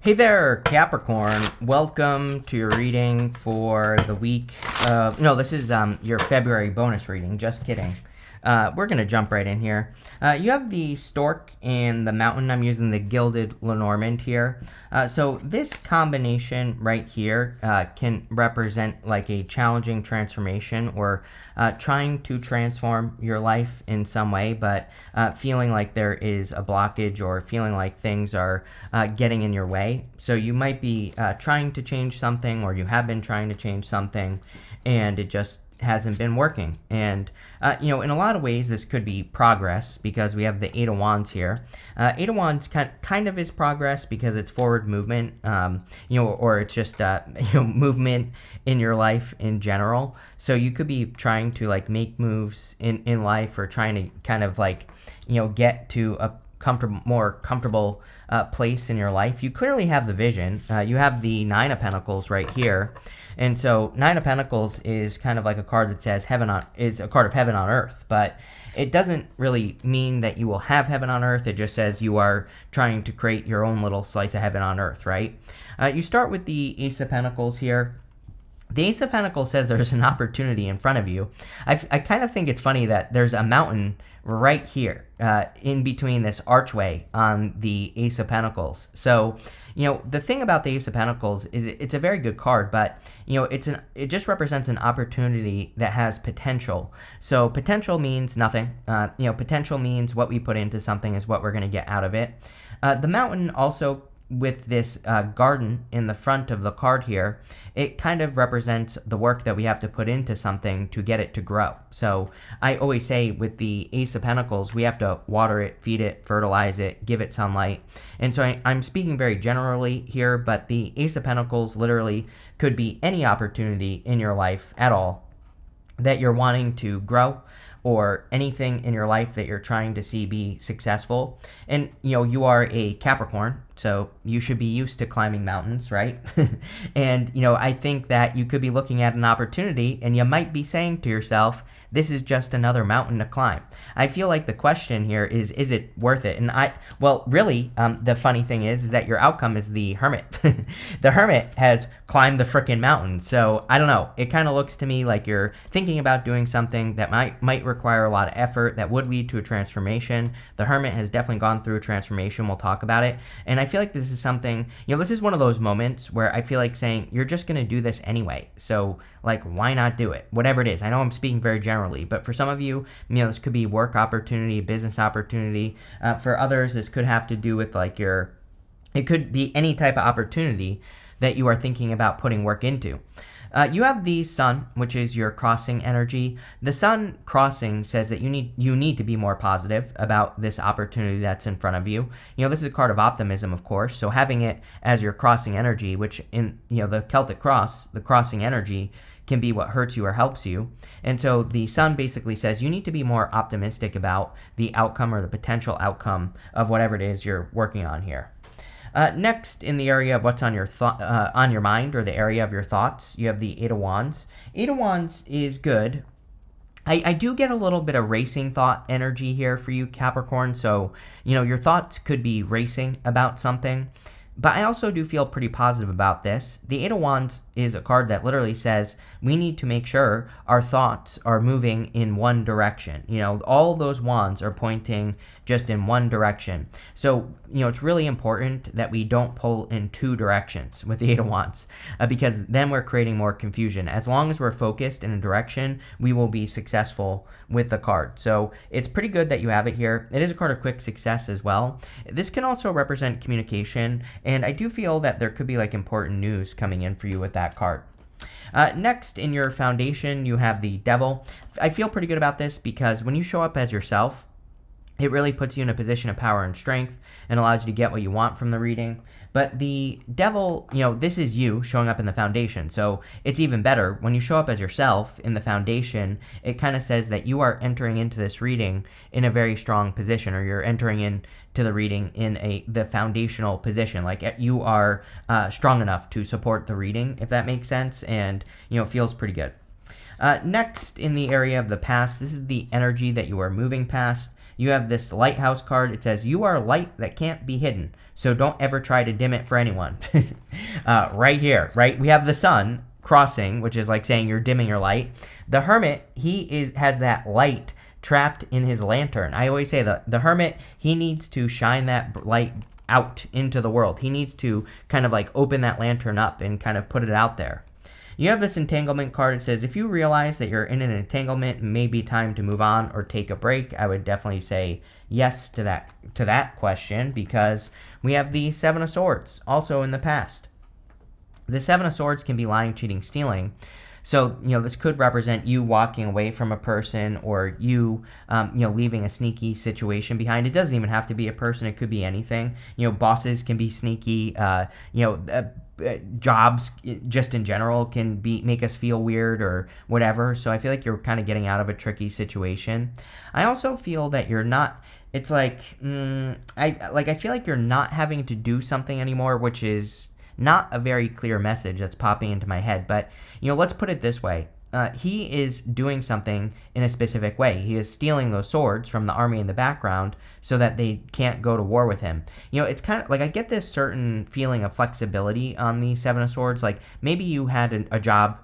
Hey there, Capricorn. Welcome to your reading for the week. No, this is your February bonus reading. Just kidding. We're going to jump right in here. You have the stork and the mountain. I'm using the gilded Lenormand here. So this combination right here can represent like a challenging transformation or trying to transform your life in some way, but feeling like there is a blockage or feeling like things are getting in your way. So you might be trying to change something, or you have been trying to change something, and it just hasn't been working. And in a lot of ways this could be progress, because we have the Eight of Wands here. Eight of Wands kind of is progress because it's forward movement, or it's just movement in your life in general. So you could be trying to like make moves in life, or trying to kind of like get to a more comfortable place in your life. You clearly have the vision. You have the Nine of Pentacles right here. And so Nine of Pentacles is kind of like a card that says is a card of heaven on earth, but it doesn't really mean that you will have heaven on earth. It just says you are trying to create your own little slice of heaven on earth, right? You start with the Ace of Pentacles here. The Ace of Pentacles says there's an opportunity in front of you. I kind of think it's funny that there's a mountain right here in between this archway on the Ace of Pentacles. So, the thing about the Ace of Pentacles is it's a very good card, but, it just represents an opportunity that has potential. So potential means nothing. Potential means what we put into something is what we're going to get out of it. The mountain also, with this garden in the front of the card here, it kind of represents the work that we have to put into something to get it to grow. So I always say with the Ace of Pentacles, we have to water it, feed it, fertilize it, give it sunlight. And so I'm speaking very generally here, but the Ace of Pentacles literally could be any opportunity in your life at all that you're wanting to grow, or anything in your life that you're trying to see be successful. And, you are a Capricorn, so you should be used to climbing mountains, right? And, I think that you could be looking at an opportunity and you might be saying to yourself, this is just another mountain to climb. I feel like the question here is it worth it? And really, the funny thing is that your outcome is the Hermit. The Hermit has climbed the frickin' mountain. So I don't know. It kind of looks to me like you're thinking about doing something that might require a lot of effort, that would lead to a transformation. The Hermit has definitely gone through a transformation. We'll talk about it. And I feel like this is something, this is one of those moments where I feel like saying, you're just going to do this anyway. So, like, why not do it? Whatever it is. I know I'm speaking very generally, but for some of you, this could be work opportunity, business opportunity. For others, this could have to do with like it could be any type of opportunity that you are thinking about putting work into. You have the Sun, which is your crossing energy. The Sun crossing says that you need to be more positive about this opportunity that's in front of you. This is a card of optimism, of course. So having it as your crossing energy, which in the Celtic cross, the crossing energy can be what hurts you or helps you. And so the Sun basically says you need to be more optimistic about the outcome or the potential outcome of whatever it is you're working on here. Next, in the area of what's on your mind, or the area of your thoughts, you have the Eight of Wands. Eight of Wands is good. I do get a little bit of racing thought energy here for you, Capricorn. So, your thoughts could be racing about something. But I also do feel pretty positive about this. The Eight of Wands is a card that literally says we need to make sure our thoughts are moving in one direction. All those wands are pointing just in one direction. So, it's really important that we don't pull in two directions with the Eight of Wands, because then we're creating more confusion. As long as we're focused in a direction, we will be successful with the card. So it's pretty good that you have it here. It is a card of quick success as well. This can also represent communication, and I do feel that there could be like important news coming in for you with that card. Next, in your foundation, you have the Devil. I feel pretty good about this because when you show up as yourself, it really puts you in a position of power and strength and allows you to get what you want from the reading. But the Devil, this is you showing up in the foundation. So it's even better. When you show up as yourself in the foundation, it kind of says that you are entering into this reading in a very strong position, or you're entering into the reading in the foundational position. Like you are strong enough to support the reading, if that makes sense, and, it feels pretty good. Next, in the area of the past, this is the energy that you are moving past. You have this lighthouse card. It says, you are light that can't be hidden. So don't ever try to dim it for anyone. Right here, right? We have the sun crossing, which is like saying you're dimming your light. The hermit, has that light trapped in his lantern. I always say that the hermit, he needs to shine that light out into the world. He needs to kind of like open that lantern up and kind of put it out there. You have this entanglement card. It says, if you realize that you're in an entanglement, it may be time to move on or take a break. I would definitely say yes to that question, because we have the Seven of Swords also in the past. The Seven of Swords can be lying, cheating, stealing. So, this could represent you walking away from a person, or you, leaving a sneaky situation behind. It doesn't even have to be a person. It could be anything. Bosses can be sneaky. Jobs just in general can make us feel weird or whatever. So I feel like you're kind of getting out of a tricky situation. I also feel that you're not, it's like, I feel like you're not having to do something anymore, which is not a very clear message that's popping into my head. But, let's put it this way. He is doing something in a specific way. He is stealing those swords from the army in the background so that they can't go to war with him. It's kind of like I get this certain feeling of flexibility on the Seven of Swords. Like maybe you had a job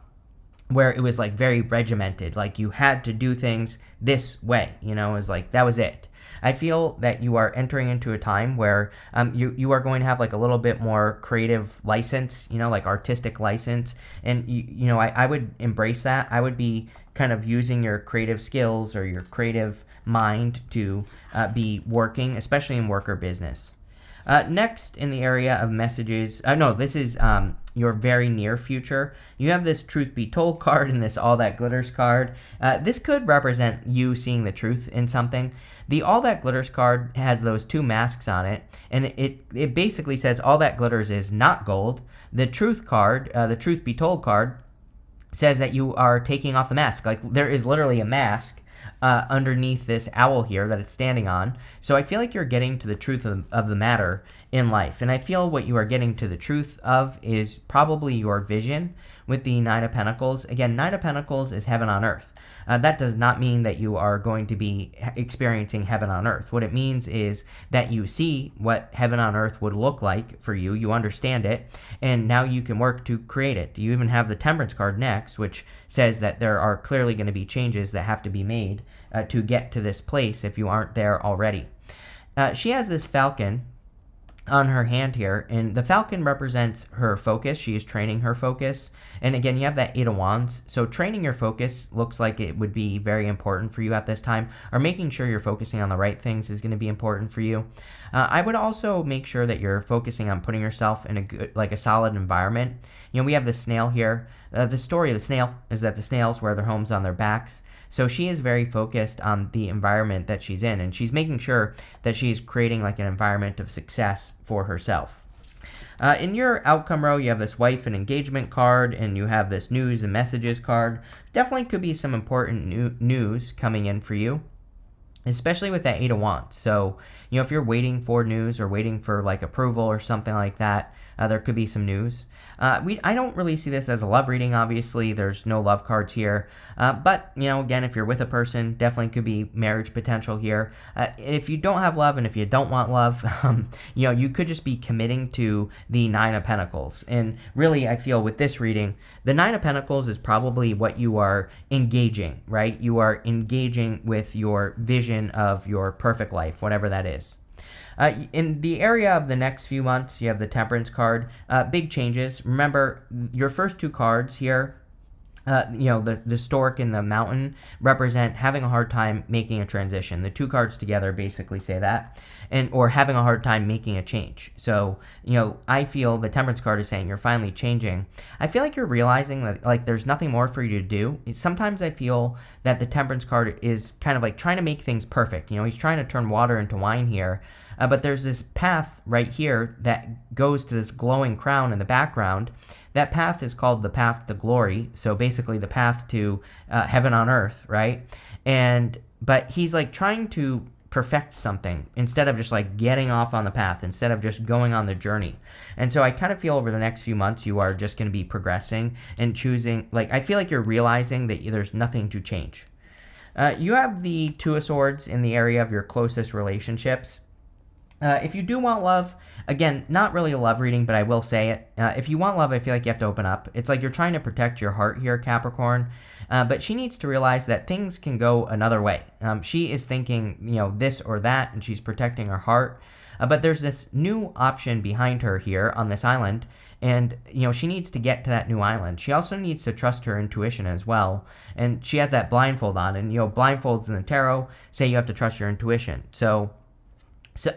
where it was like very regimented, like you had to do things this way, it was like that was it. I feel that you are entering into a time where you are going to have like a little bit more creative license, like artistic license. And, I would embrace that. I would be kind of using your creative skills or your creative mind to be working, especially in work or business. Next, in the area of messages, this is your very near future. You have this Truth Be Told card and this All That Glitters card. This could represent you seeing the truth in something. The All That Glitters card has those two masks on it, and it basically says all that glitters is not gold. The Truth card, the Truth Be Told card, says that you are taking off the mask. Like there is literally a mask underneath this owl here that it's standing on. So I feel like you're getting to the truth of the matter in life. And I feel what you are getting to the truth of is probably your vision with the Nine of Pentacles. Again, Nine of Pentacles is heaven on earth. That does not mean that you are going to be experiencing heaven on earth. What it means is that you see what heaven on earth would look like for you. You understand it, and now you can work to create it. You even have the Temperance card next, which says that there are clearly going to be changes that have to be made to get to this place if you aren't there already. She has this falcon on her hand here, and the falcon represents her focus. She is training her focus. And again, you have that Eight of Wands. So training your focus looks like it would be very important for you at this time, or making sure you're focusing on the right things is going to be important for you. I would also make sure that you're focusing on putting yourself in a solid environment. We have the snail here. The story of the snail is that the snails wear their homes on their backs. So she is very focused on the environment that she's in, and she's making sure that she's creating like an environment of success for herself. In your outcome row, you have this wife and engagement card, and you have this news and messages card. Definitely could be some important news coming in for you, especially with that Eight of Wands. So, if you're waiting for news or waiting for like approval or something like that, there could be some news. I don't really see this as a love reading, obviously. There's no love cards here. But, again, if you're with a person, definitely could be marriage potential here. If you don't have love and if you don't want love, you could just be committing to the Nine of Pentacles. And really, I feel with this reading, the Nine of Pentacles is probably what you are engaging, right? You are engaging with your vision of your perfect life, whatever that is. In the area of the next few months, you have the Temperance card. Big changes. Remember, your first two cards here, the stork and the mountain, represent having a hard time making a transition. The two cards together basically say that, or having a hard time making a change. So, I feel the Temperance card is saying you're finally changing. I feel like you're realizing that like there's nothing more for you to do. Sometimes I feel that the Temperance card is kind of like trying to make things perfect. He's trying to turn water into wine here. But there's this path right here that goes to this glowing crown in the background. That path is called the path to glory. So basically the path to heaven on earth, right? But he's like trying to perfect something instead of just like getting off on the path, instead of just going on the journey. And so I kind of feel over the next few months you are just going to be progressing and choosing. Like I feel like you're realizing that there's nothing to change. You have the Two of Swords in the area of your closest relationships. If you do want love, again, not really a love reading, but I will say it. If you want love, I feel like you have to open up. It's like you're trying to protect your heart here, Capricorn. But she needs to realize that things can go another way. She is thinking, this or that, and she's protecting her heart. But there's this new option behind her here on this island, and she needs to get to that new island. She also needs to trust her intuition as well, and she has that blindfold on, and blindfolds in the tarot say you have to trust your intuition. So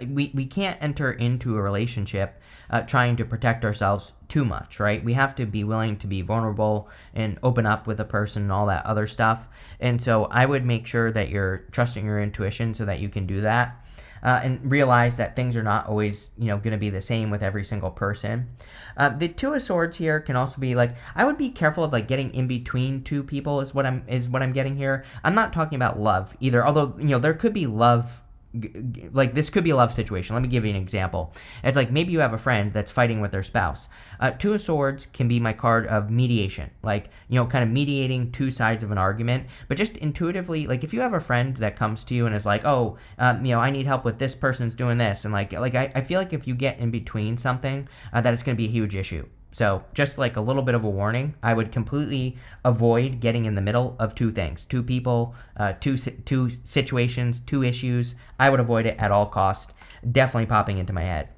we can't enter into a relationship trying to protect ourselves too much, right? We have to be willing to be vulnerable and open up with a person and all that other stuff. And so I would make sure that you're trusting your intuition so that you can do that. And realize that things are not always, going to be the same with every single person. The Two of Swords here can also be like, I would be careful of like getting in between two people is what I'm getting here. I'm not talking about love either, although there could be love. Like this could be a love situation. Let me give you an example. It's like maybe you have a friend that's fighting with their spouse. Two of Swords can be my card of mediation, like kind of mediating two sides of an argument. But just intuitively, like if you have a friend that comes to you and is like, I need help with this person's doing this, and I feel like if you get in between something, that it's going to be a huge issue. So just like a little bit of a warning, I would completely avoid getting in the middle of two things, two people, two situations, two issues. I would avoid it at all costs. Definitely popping into my head.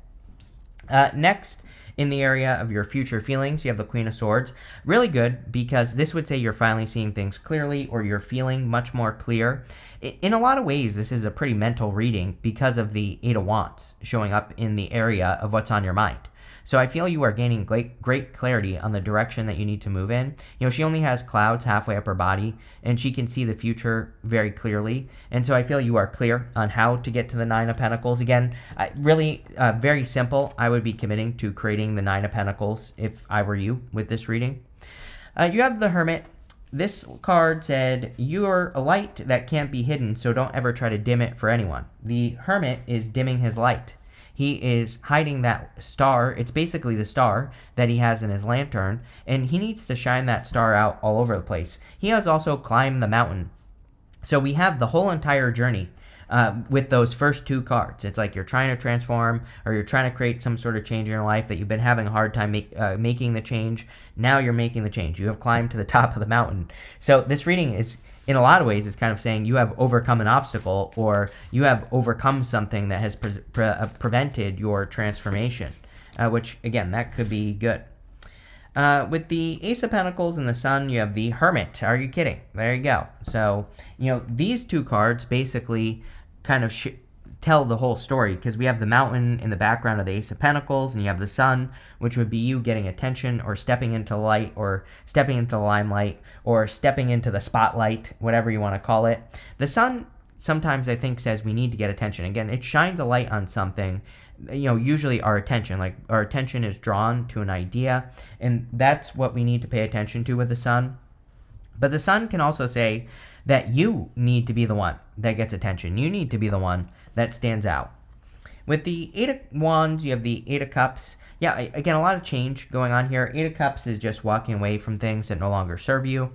Next, in the area of your future feelings, you have the Queen of Swords. Really good because this would say you're finally seeing things clearly or you're feeling much more clear. In a lot of ways, this is a pretty mental reading because of the Eight of Wands showing up in the area of what's on your mind. So I feel you are gaining great clarity on the direction that you need to move in. She only has clouds halfway up her body, and she can see the future very clearly. And so I feel you are clear on how to get to the Nine of Pentacles. Again, really very simple. I would be committing to creating the Nine of Pentacles if I were you with this reading. You have the Hermit. This card said, you're a light that can't be hidden, so don't ever try to dim it for anyone. The Hermit is dimming his light. He is hiding that star. It's basically the star that he has in his lantern, and he needs to shine that star out all over the place. He has also climbed the mountain. So we have the whole entire journey with those first two cards. It's like you're trying to transform or you're trying to create some sort of change in your life that you've been having a hard time making the change. Now you're making the change. You have climbed to the top of the mountain. So this reading is, in a lot of ways, is kind of saying you have overcome an obstacle or you have overcome something that has prevented your transformation, which, again, that could be good. With the Ace of Pentacles and the Sun, you have the Hermit. Are you kidding? There you go. So, these two cards basically kind of tell the whole story because we have the mountain in the background of the Ace of Pentacles and you have the Sun, which would be you getting attention or stepping into light or stepping into the limelight or stepping into the spotlight, whatever you want to call it. The Sun sometimes I think says we need to get attention. Again, it shines a light on something, usually our attention. Like our attention is drawn to an idea, and that's what we need to pay attention to with the Sun. But the Sun can also say that you need to be the one that gets attention. You need to be the one that stands out. With the Eight of Wands, you have the Eight of Cups. Yeah, again, a lot of change going on here. Eight of Cups is just walking away from things that no longer serve you.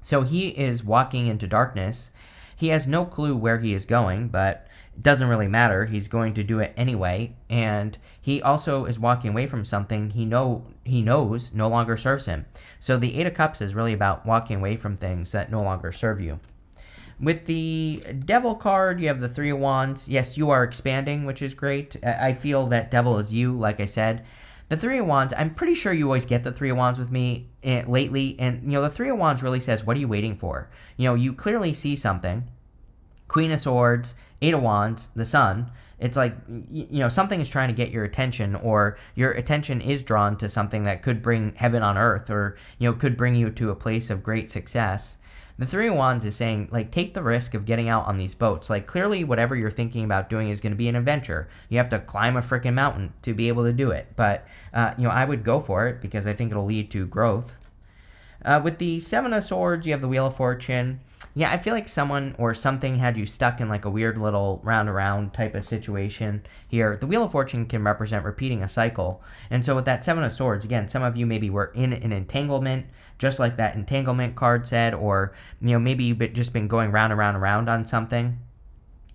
So he is walking into darkness. He has no clue where he is going, but it doesn't really matter. He's going to do it anyway. And he also is walking away from something he knows no longer serves him. So the Eight of Cups is really about walking away from things that no longer serve you. With the Devil card, you have the Three of Wands. Yes, you are expanding, which is great. I feel that Devil is you, like I said. The Three of Wands, I'm pretty sure you always get the Three of Wands with me lately. And, the Three of Wands really says, what are you waiting for? You clearly see something. Queen of Swords, Eight of Wands, the Sun. It's like, something is trying to get your attention, or your attention is drawn to something that could bring heaven on earth, or, could bring you to a place of great success. The Three of Wands is saying, take the risk of getting out on these boats. Clearly, whatever you're thinking about doing is going to be an adventure. You have to climb a freaking mountain to be able to do it. But, I would go for it because I think it'll lead to growth. With the Seven of Swords, you have the Wheel of Fortune. Yeah, I feel like someone or something had you stuck in a weird little round-around type of situation here. The Wheel of Fortune can represent repeating a cycle. And so with that Seven of Swords, again, some of you maybe were in an entanglement, just like that entanglement card said, or, maybe you've just been going round and round and round on something.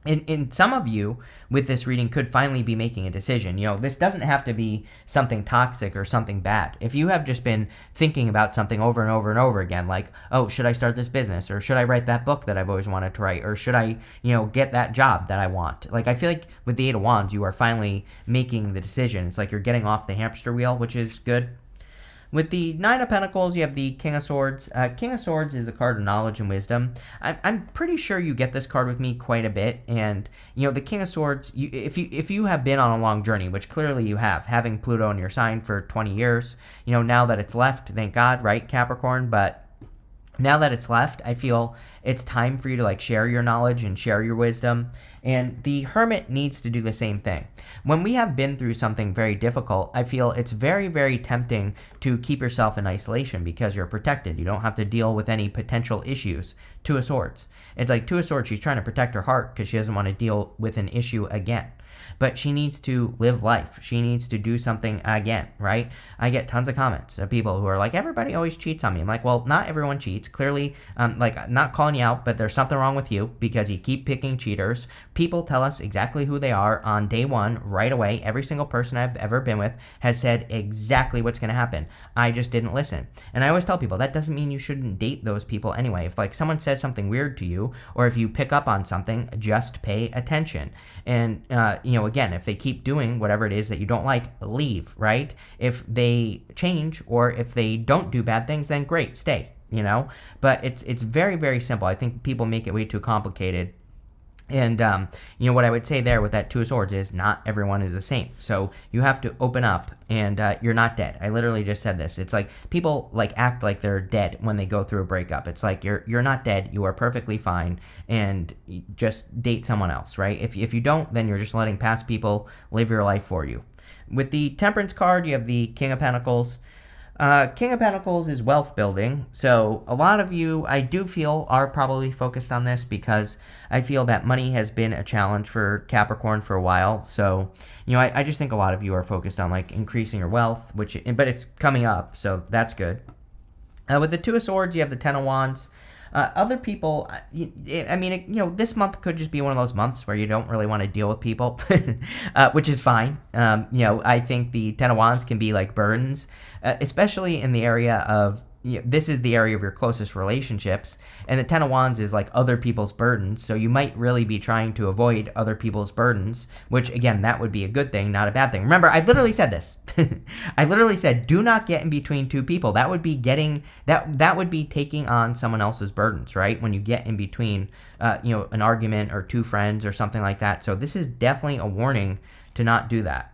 And some of you with this reading could finally be making a decision. This doesn't have to be something toxic or something bad. If you have just been thinking about something over and over and over again, like, oh, should I start this business, or should I write that book that I've always wanted to write, or should I, get that job that I want? Like, I feel like with the Eight of Wands, you are finally making the decision. It's like you're getting off the hamster wheel, which is good. With the Nine of Pentacles, you have the King of Swords. King of Swords is a card of knowledge and wisdom. I'm pretty sure you get this card with me quite a bit. And, the King of Swords, if you have been on a long journey, which clearly you have, having Pluto in your sign for 20 years, now that it's left, thank God, right, Capricorn? But now that it's left, I feel it's time for you to share your knowledge and share your wisdom. And the Hermit needs to do the same thing. When we have been through something very difficult, I feel it's very, very tempting to keep yourself in isolation because you're protected. You don't have to deal with any potential issues. Two of Swords. It's like Two of Swords, she's trying to protect her heart because she doesn't want to deal with an issue again. But she needs to live life. She needs to do something again, right? I get tons of comments of people who are like, everybody always cheats on me. I'm like, well, not everyone cheats. Clearly, not calling you out, but there's something wrong with you because you keep picking cheaters. People tell us exactly who they are on day one, right away. Every single person I've ever been with has said exactly what's going to happen. I just didn't listen. And I always tell people that doesn't mean you shouldn't date those people anyway. If someone says something weird to you, or if you pick up on something, just pay attention. And, again, if they keep doing whatever it is that you don't like, leave, right? If they change or if they don't do bad things, then great, stay, But it's very, very simple. I think people make it way too complicated. And, what I would say there with that Two of Swords is not everyone is the same. So you have to open up, and you're not dead. I literally just said this. It's like people act like they're dead when they go through a breakup. It's like you're not dead. You are perfectly fine, and just date someone else, right? If you don't, then you're just letting past people live your life for you. With the Temperance card, you have the King of Pentacles. King of Pentacles is wealth building. So a lot of you, I do feel, are probably focused on this because I feel that money has been a challenge for Capricorn for a while. So, I just think a lot of you are focused on increasing your wealth, but it's coming up, so that's good. With the Two of Swords, you have the Ten of Wands. Other people, this month could just be one of those months where you don't really want to deal with people, which is fine. I think the Ten of Wands can be like burdens, especially in the area of, this is the area of your closest relationships, and the Ten of Wands is other people's burdens, so you might really be trying to avoid other people's burdens, which, again, that would be a good thing, not a bad thing. Remember, I literally said this. I literally said, do not get in between two people. That would be that would be taking on someone else's burdens, right? When you get in between, an argument or two friends or something like that. So this is definitely a warning to not do that.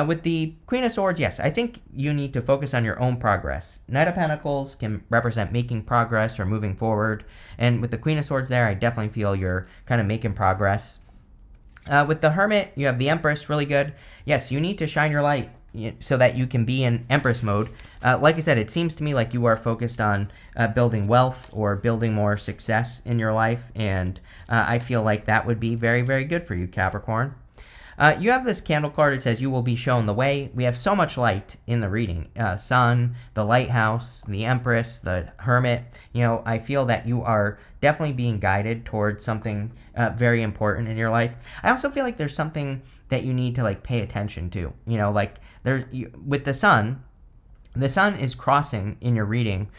With the Queen of Swords, yes, I think you need to focus on your own progress. Knight of Pentacles can represent making progress or moving forward. And with the Queen of Swords there, I definitely feel you're kind of making progress. With the Hermit, you have the Empress, really good. Yes, you need to shine your light so that you can be in Empress mode. Like I said, it seems to me like you are focused on building wealth or building more success in your life. And I feel like that would be very, very good for you, Capricorn. You have this candle card. It says you will be shown the way. We have so much light in the reading. Sun, the lighthouse, the Empress, the Hermit. I feel that you are definitely being guided towards something very important in your life. I also feel like there's something that you need to pay attention to. With the Sun is crossing in your reading.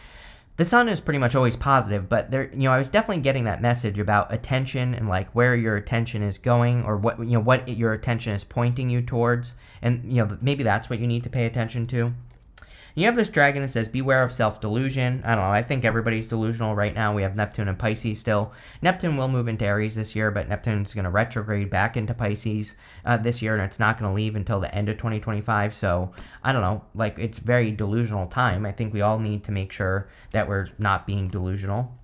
The Sun is pretty much always positive, but I was definitely getting that message about attention and where your attention is going, or what your attention is pointing you towards, and maybe that's what you need to pay attention to. You have this dragon that says, beware of self-delusion. I don't know. I think everybody's delusional right now. We have Neptune and Pisces still. Neptune will move into Aries this year, but Neptune's going to retrograde back into Pisces this year, and it's not going to leave until the end of 2025. So, I don't know. It's very delusional time. I think we all need to make sure that we're not being delusional.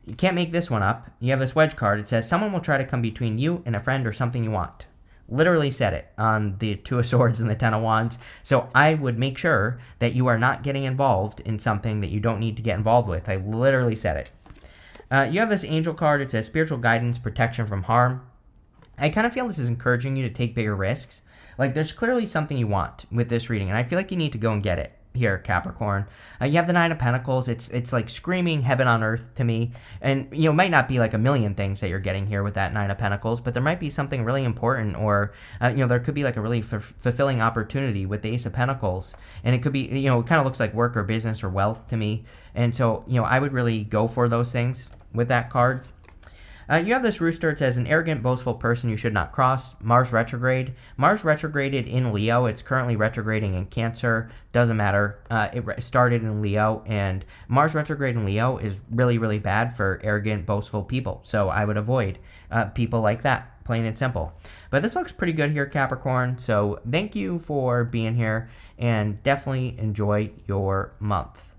You can't make this one up. You have this wedge card. It says, someone will try to come between you and a friend or something you want. Literally said it on the Two of Swords and the Ten of Wands. So I would make sure that you are not getting involved in something that you don't need to get involved with. I literally said it. You have this angel card. It says spiritual guidance, protection from harm. I kind of feel this is encouraging you to take bigger risks. There's clearly something you want with this reading, and I feel like you need to go and get it. here, Capricorn. You have the Nine of Pentacles. It's like screaming heaven on earth to me. And, it might not be like a million things that you're getting here with that Nine of Pentacles, but there might be something really important, or, there could be like a really fulfilling opportunity with the Ace of Pentacles. And it could be, it kind of looks like work or business or wealth to me. And so, I would really go for those things with that card. You have this rooster. It says, an arrogant, boastful person you should not cross. Mars retrograde. Mars retrograded in Leo. It's currently retrograding in Cancer. Doesn't matter. It started in Leo, and Mars retrograde in Leo is really, really bad for arrogant, boastful people. So I would avoid people like that, plain and simple. But this looks pretty good here, Capricorn. So thank you for being here, and definitely enjoy your month.